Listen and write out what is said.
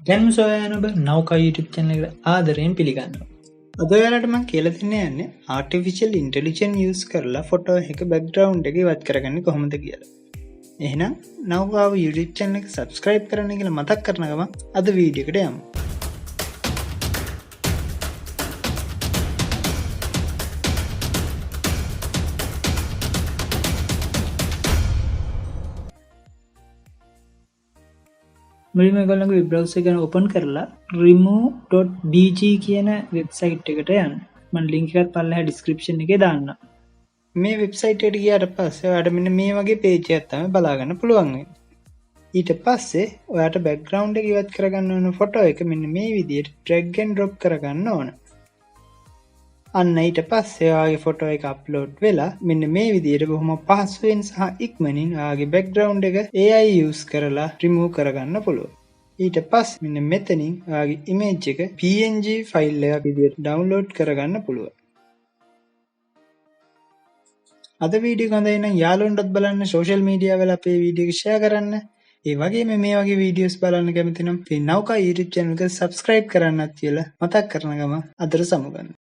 දැන් සොයන ඔබ Naukawa YouTube channel එකට ආදරයෙන් පිළිගන්නවා. අද ඔයාලට මම කියලා දෙන්න යන්නේ artificial intelligence use කරලා photo එක background එක ඉවත් කරගන්නේ කොහොමද කියලා. එහෙනම් Naukawa YouTube channel එක subscribe කරන්න කියලා මතක් කරන ගමන් අද වීඩියෝ එකට යමු. මුලින්ම ඔයගොල්ලෝගේ වෙබ් බ්‍රවුසර් එක ඕපන් කරලා remove.bg කියන වෙබ්සයිට් එකට යන්න. මම ලින්ක් එකත් පල්ලෙහා description එකේ දාන්නම්. මේ වෙබ්සයිට් එකට ගියාට පස්සේ ඔයාලට මෙන්න මේ වගේ page එකක් තමයි බලා ගන්න පුළුවන් වෙන්නේ. ඊට පස්සේ ඔයාලට background එක ඉවත් කරගන්න ඕන photo එක මෙන්න මේ විදිහට drag and drop කරගන්න ඕන. අන්න ඊට පස්සේ ඔයාගේ photo එක upload වෙලා මෙන්න මේ විදිහට බොහොම පහසුවෙන් සහ ඉක්මනින් ඔයාගේ background එක AI use කරලා remove කරගන්න පුළුවන්. ඊට පස්සේ මෙන්න මෙතනින් ඔයාගේ image එක PNG file එකක් විදිහට download කරගන්න පුළුවන්. අද වීඩියෝ එක හොඳයි නම් යාළුවන්ටත් බලන්න social media වල අපේ වීඩියෝ එක share කරන්න. ඒ වගේම මේ වගේ videos බලන්න කැමති නම් Naukawa YouTube channel එක subscribe කරන්නත් කියලා මතක් කරන ගම අදට සමුගන්න.